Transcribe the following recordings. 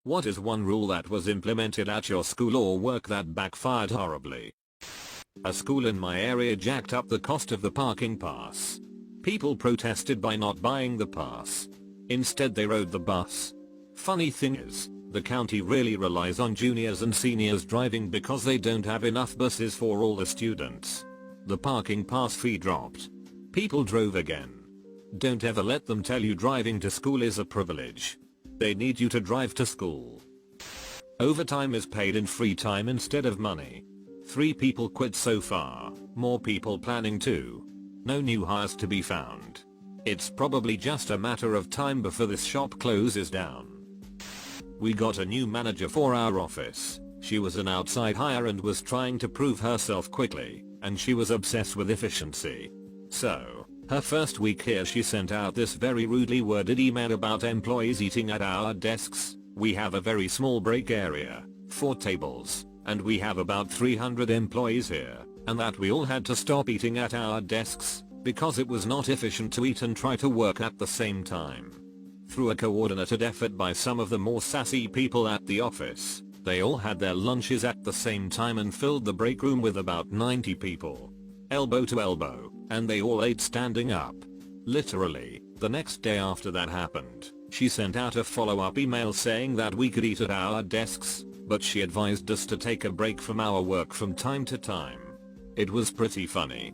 What is one rule that was implemented at your school or work that backfired horribly? A school in my area jacked up the cost of the parking pass. People protested by not buying the pass. Instead they rode the bus. Funny thing is, the county really relies on juniors and seniors driving because they don't have enough buses for all the students. The parking pass fee dropped. People drove again. Don't ever let them tell you driving to school is a privilege. They need you to drive to school. Overtime is paid in free time instead of money. 3 people quit so far, more people planning to. No new hires to be found. It's probably just a matter of time before this shop closes down. We got a new manager for our office. She was an outside hire and was trying to prove herself quickly, and she was obsessed with efficiency. So, her first week here she sent out this very rudely worded email about employees eating at our desks. We have a very small break area, 4 tables, and we have about 300 employees here, and that we all had to stop eating at our desks, because it was not efficient to eat and try to work at the same time. Through a coordinated effort by some of the more sassy people at the office, they all had their lunches at the same time and filled the break room with about 90 people. Elbow to elbow, and they all ate standing up. Literally, the next day after that happened, she sent out a follow-up email saying that we could eat at our desks, but she advised us to take a break from our work from time to time. It was pretty funny.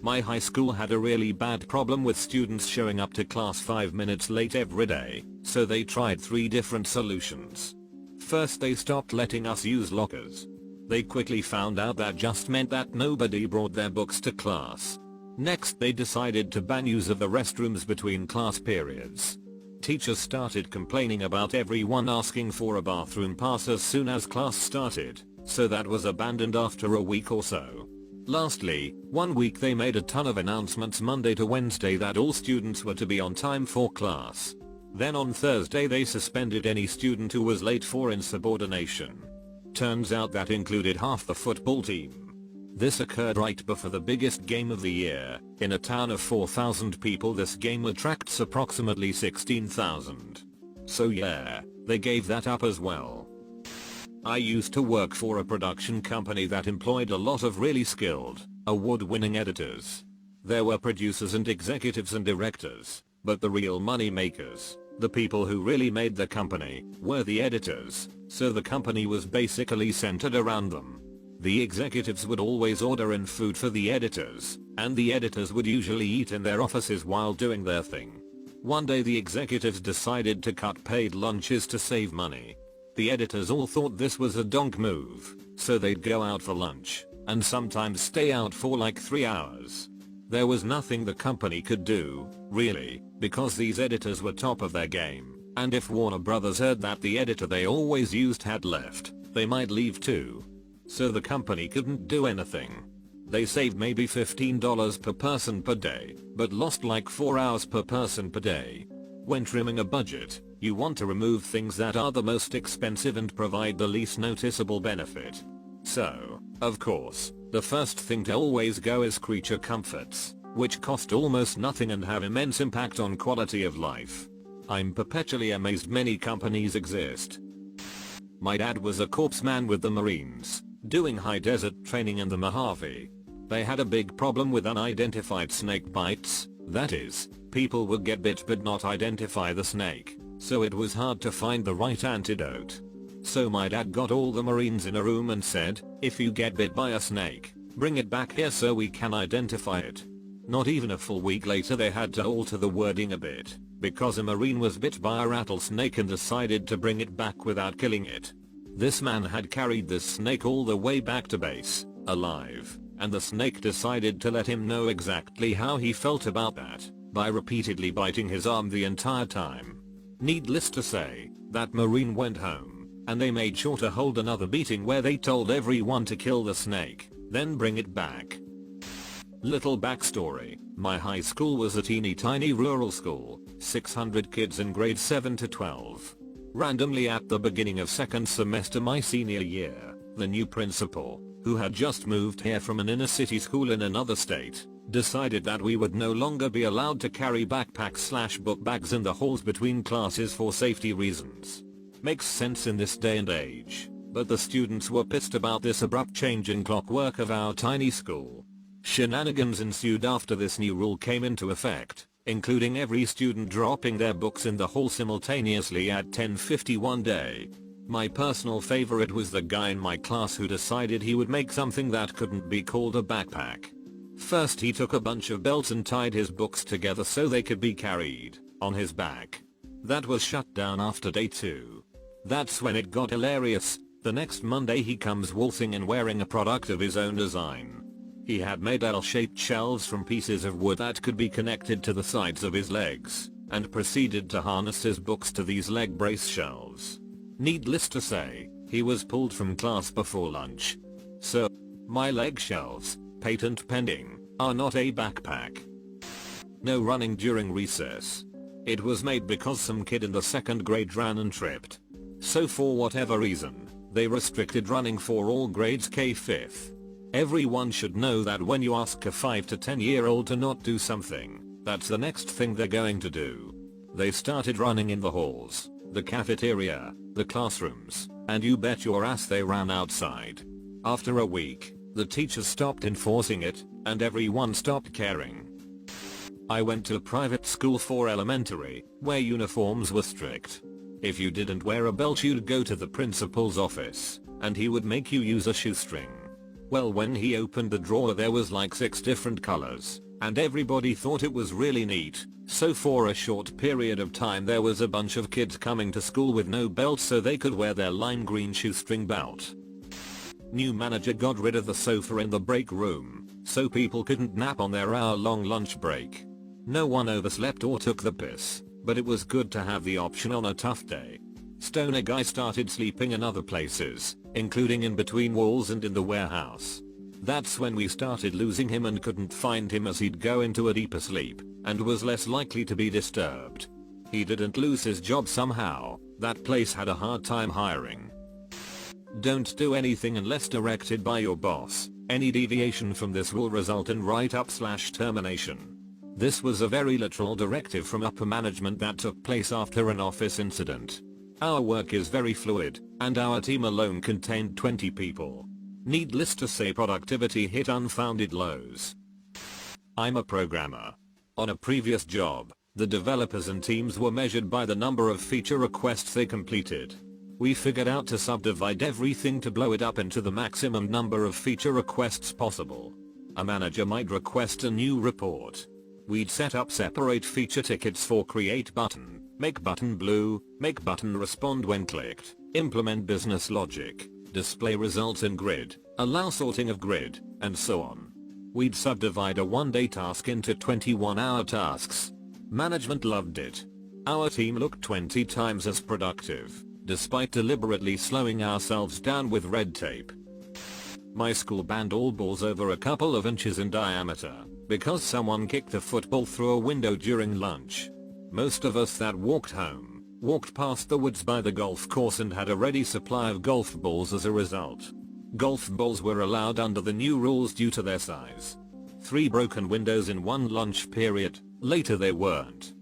My high school had a really bad problem with students showing up to class 5 minutes late every day, so they tried 3 different solutions. First they stopped letting us use lockers. They quickly found out that just meant that nobody brought their books to class. Next they decided to ban use of the restrooms between class periods. Teachers started complaining about everyone asking for a bathroom pass as soon as class started, so that was abandoned after a week or so. Lastly, one week they made a ton of announcements Monday to Wednesday that all students were to be on time for class. Then on Thursday they suspended any student who was late for insubordination. Turns out that included half the football team. This occurred right before the biggest game of the year. In a town of 4,000 people this game attracts approximately 16,000. So yeah, they gave that up as well. I used to work for a production company that employed a lot of really skilled, award-winning editors. There were producers and executives and directors, but the real money makers, the people who really made the company, were the editors, so the company was basically centered around them. The executives would always order in food for the editors, and the editors would usually eat in their offices while doing their thing. One day the executives decided to cut paid lunches to save money. The editors all thought this was a donk move, so they'd go out for lunch, and sometimes stay out for like 3 hours. There was nothing the company could do, really, because these editors were top of their game, and if Warner Brothers heard that the editor they always used had left, they might leave too. So the company couldn't do anything. They saved maybe $15 per person per day, but lost like 4 hours per person per day. When trimming a budget, you want to remove things that are the most expensive and provide the least noticeable benefit. So, of course, the first thing to always go is creature comforts, which cost almost nothing and have immense impact on quality of life. I'm perpetually amazed many companies exist. My dad was a corpsman with the Marines, doing high desert training in the Mojave. They had a big problem with unidentified snake bites, that is, people would get bit but not identify the snake, so it was hard to find the right antidote. So my dad got all the Marines in a room and said, if you get bit by a snake, bring it back here so we can identify it. Not even a full week later they had to alter the wording a bit, because a Marine was bit by a rattlesnake and decided to bring it back without killing it. This man had carried this snake all the way back to base, alive, and the snake decided to let him know exactly how he felt about that, by repeatedly biting his arm the entire time. Needless to say, that Marine went home, and they made sure to hold another meeting where they told everyone to kill the snake, then bring it back. Little backstory, my high school was a teeny tiny rural school, 600 kids in grades 7 to 12. Randomly at the beginning of second semester my senior year, the new principal, who had just moved here from an inner city school in another state, decided that we would no longer be allowed to carry backpacks/book bags in the halls between classes for safety reasons. Makes sense in this day and age, but the students were pissed about this abrupt change in clockwork of our tiny school. Shenanigans ensued after this new rule came into effect, including every student dropping their books in the hall simultaneously at 10:50 day. My personal favorite was the guy in my class who decided he would make something that couldn't be called a backpack. First he took a bunch of belts and tied his books together so they could be carried on his back. That was shut down after day 2. That's when it got hilarious. The next Monday he comes waltzing in wearing a product of his own design. He had made L-shaped shelves from pieces of wood that could be connected to the sides of his legs, and proceeded to harness his books to these leg brace shelves. Needless to say, he was pulled from class before lunch. So, my leg shelves, patent pending, are not a backpack. No running during recess. It was made because some kid in the 2nd grade ran and tripped. So for whatever reason, they restricted running for all grades K-5. Everyone should know that when you ask a 5 to 10-year-old to not do something, that's the next thing they're going to do. They started running in the halls, the cafeteria, the classrooms, and you bet your ass they ran outside. After a week, the teachers stopped enforcing it, and everyone stopped caring. I went to a private school for elementary, where uniforms were strict. If you didn't wear a belt you'd go to the principal's office, and he would make you use a shoestring. Well, when he opened the drawer there was like 6 different colors, and everybody thought it was really neat, so for a short period of time there was a bunch of kids coming to school with no belts so they could wear their lime green shoestring belt. New manager got rid of the sofa in the break room, so people couldn't nap on their hour-long lunch break. No one overslept or took the piss, but it was good to have the option on a tough day. Stoner guy started sleeping in other places, including in between walls and in the warehouse. That's when we started losing him and couldn't find him as he'd go into a deeper sleep, and was less likely to be disturbed. He didn't lose his job somehow, that place had a hard time hiring. Don't do anything unless directed by your boss. Any deviation from this will result in write-up/termination. This was a very literal directive from upper management that took place after an office incident. Our work is very fluid, and our team alone contained 20 people. Needless to say, productivity hit unfounded lows. I'm a programmer. On a previous job, the developers and teams were measured by the number of feature requests they completed. We figured out to subdivide everything to blow it up into the maximum number of feature requests possible. A manager might request a new report. We'd set up separate feature tickets for create button, make button blue, make button respond when clicked, implement business logic, display results in grid, allow sorting of grid, and so on. We'd subdivide a 1-day task into 21-hour tasks. Management loved it. Our team looked 20 times as productive, despite deliberately slowing ourselves down with red tape. My school banned all balls over a couple of inches in diameter, because someone kicked a football through a window during lunch. Most of us that walked home, walked past the woods by the golf course and had a ready supply of golf balls as a result. Golf balls were allowed under the new rules due to their size. 3 broken windows in one lunch period, later they weren't.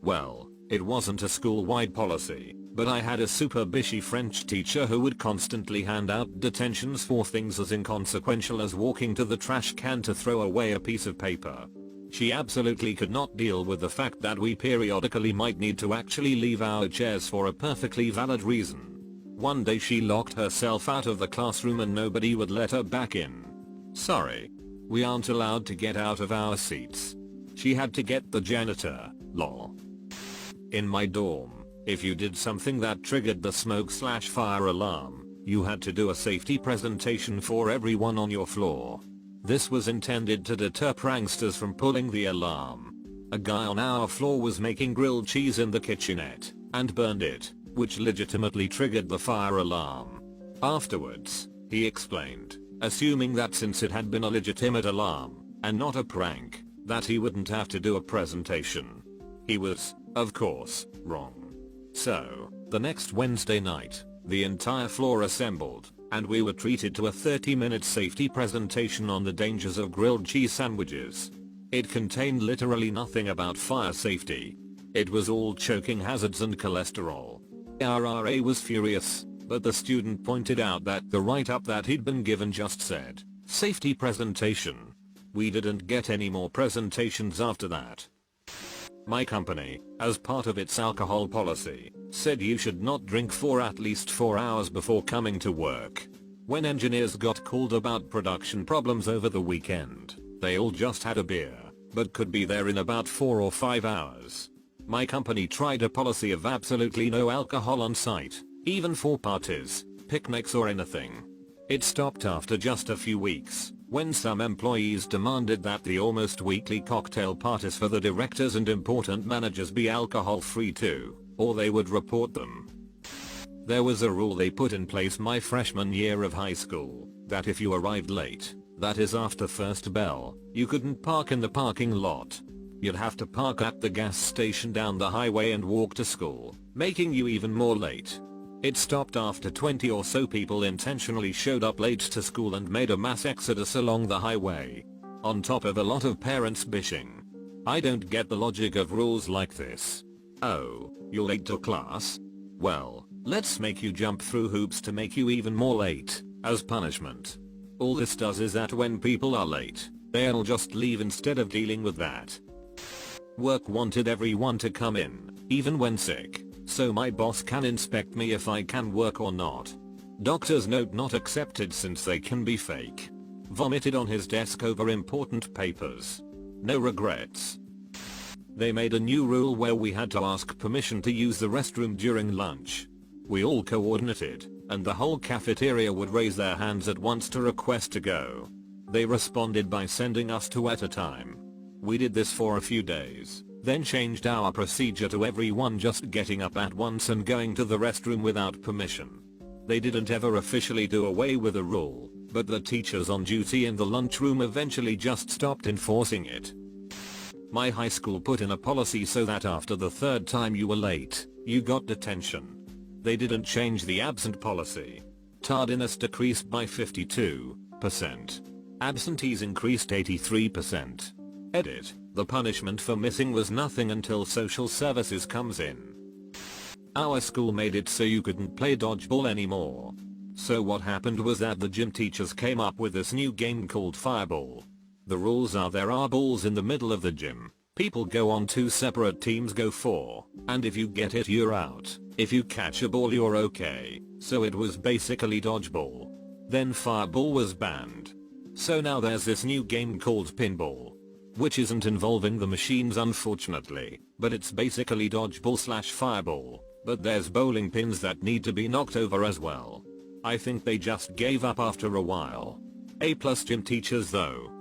Well, it wasn't a school-wide policy, but I had a super bishy French teacher who would constantly hand out detentions for things as inconsequential as walking to the trash can to throw away a piece of paper. She absolutely could not deal with the fact that we periodically might need to actually leave our chairs for a perfectly valid reason. One day she locked herself out of the classroom and nobody would let her back in. Sorry. We aren't allowed to get out of our seats. She had to get the janitor, lol. In my dorm, if you did something that triggered the smoke/fire alarm, you had to do a safety presentation for everyone on your floor. This was intended to deter pranksters from pulling the alarm. A guy on our floor was making grilled cheese in the kitchenette, and burned it, which legitimately triggered the fire alarm. Afterwards, he explained, assuming that since it had been a legitimate alarm, and not a prank, that he wouldn't have to do a presentation. He was, of course, wrong. So, the next Wednesday night, the entire floor assembled, and we were treated to a 30-minute safety presentation on the dangers of grilled cheese sandwiches. It contained literally nothing about fire safety. It was all choking hazards and cholesterol. RRA was furious, but the student pointed out that the write-up that he'd been given just said, "Safety presentation." We didn't get any more presentations after that. My company, as part of its alcohol policy, said you should not drink for at least 4 hours before coming to work. When engineers got called about production problems over the weekend, they all just had a beer, but could be there in about 4 or 5 hours. My company tried a policy of absolutely no alcohol on site, even for parties, picnics or anything. It stopped after just a few weeks, when some employees demanded that the almost weekly cocktail parties for the directors and important managers be alcohol free too, or they would report them. There was a rule they put in place my freshman year of high school, that if you arrived late, that is after first bell, you couldn't park in the parking lot. You'd have to park at the gas station down the highway and walk to school, making you even more late. It stopped after 20 or so people intentionally showed up late to school and made a mass exodus along the highway. On top of a lot of parents bitching. I don't get the logic of rules like this. Oh, you're late to class? Well, let's make you jump through hoops to make you even more late, as punishment. All this does is that when people are late, they'll just leave instead of dealing with that. Work wanted everyone to come in, even when sick, so my boss can inspect me if I can work or not. Doctor's note not accepted since they can be fake. Vomited on his desk over important papers. No regrets. They made a new rule where we had to ask permission to use the restroom during lunch. We all coordinated, and the whole cafeteria would raise their hands at once to request to go. They responded by sending us two at a time. We did this for a few days, then changed our procedure to everyone just getting up at once and going to the restroom without permission. They didn't ever officially do away with the rule, but the teachers on duty in the lunchroom eventually just stopped enforcing it. My high school put in a policy so that after the third time you were late, you got detention. They didn't change the absent policy. Tardiness decreased by 52%. Absentees increased 83%. Edit, the punishment for missing was nothing until social services comes in. Our school made it so you couldn't play dodgeball anymore. So what happened was that the gym teachers came up with this new game called Fireball. The rules are there are balls in the middle of the gym. People go on two separate teams go 4, and if you get it you're out. If you catch a ball you're okay. So it was basically dodgeball. Then Fireball was banned. So now there's this new game called Pinball, which isn't involving the machines unfortunately, but it's basically dodgeball / fireball, but there's bowling pins that need to be knocked over as well. I think they just gave up after a while. A+ gym teachers though.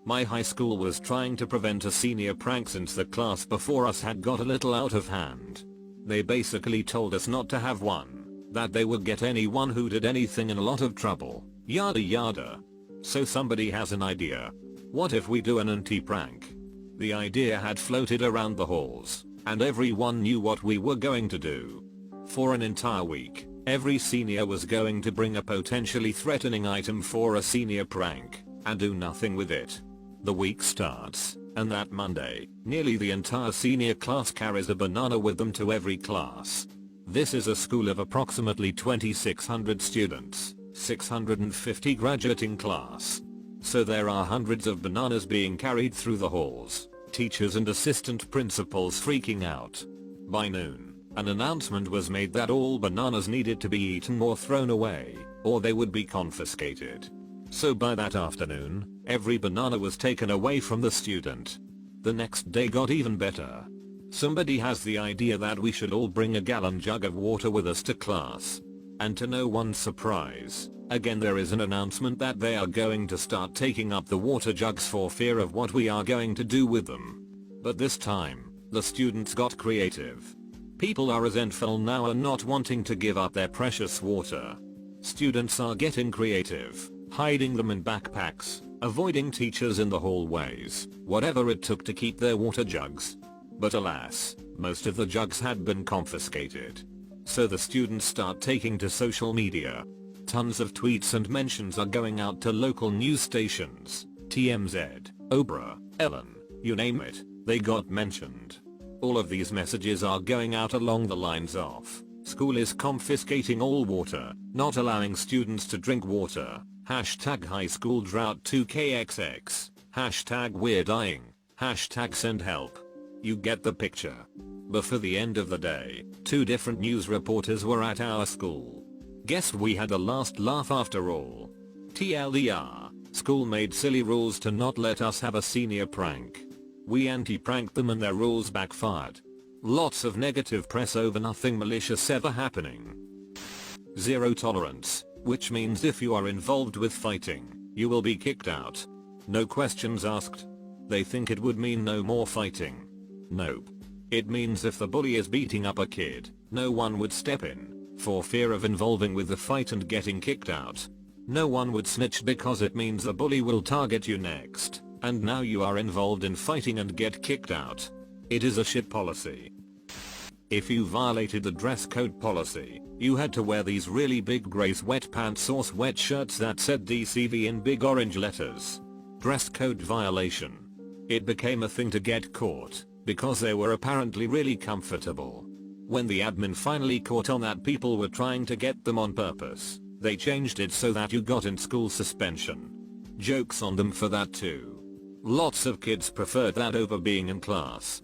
My high school was trying to prevent a senior prank since the class before us had got a little out of hand. They basically told us not to have one, that they would get anyone who did anything in a lot of trouble, yada yada. So somebody has an idea. What if we do an anti-prank? The idea had floated around the halls, and everyone knew what we were going to do. For an entire week, every senior was going to bring a potentially threatening item for a senior prank, and do nothing with it. The week starts, and that Monday, nearly the entire senior class carries a banana with them to every class. This is a school of approximately 2,600 students, 650 graduating class. So there are hundreds of bananas being carried through the halls, teachers and assistant principals freaking out. By noon, an announcement was made that all bananas needed to be eaten or thrown away, or they would be confiscated. So by that afternoon, every banana was taken away from the student. The next day got even better. Somebody has the idea that we should all bring a gallon jug of water with us to class. And to no one's surprise, again there is an announcement that they are going to start taking up the water jugs for fear of what we are going to do with them. But this time, the students got creative. People are resentful now and not wanting to give up their precious water. Students are getting creative, hiding them in backpacks, avoiding teachers in the hallways, whatever it took to keep their water jugs. But alas, most of the jugs had been confiscated. So the students start taking to social media. Tons of tweets and mentions are going out to local news stations, TMZ, Oprah, Ellen, you name it, they got mentioned. All of these messages are going out along the lines of, School is confiscating all water, not allowing students to drink water. Hashtag high school drought 2kxx. Hashtag we're dying. Hashtag send help. You get the picture. Before the end of the day, 2 different news reporters were at our school. Guess we had a last laugh after all. TLDR, school made silly rules to not let us have a senior prank. We anti-pranked them and their rules backfired. Lots of negative press over nothing malicious ever happening. Zero tolerance, which means if you are involved with fighting, you will be kicked out. No questions asked. They think it would mean no more fighting. Nope. It means if the bully is beating up a kid, no one would step in, for fear of involving with the fight and getting kicked out. No one would snitch because it means the bully will target you next, and now you are involved in fighting and get kicked out. It is a shit policy. If you violated the dress code policy, you had to wear these really big grey sweatpants or sweatshirts that said DCV in big orange letters. Dress code violation. It became a thing to get caught, because they were apparently really comfortable. When the admin finally caught on that people were trying to get them on purpose, they changed it so that you got in school suspension. Jokes on them for that too. Lots of kids preferred that over being in class.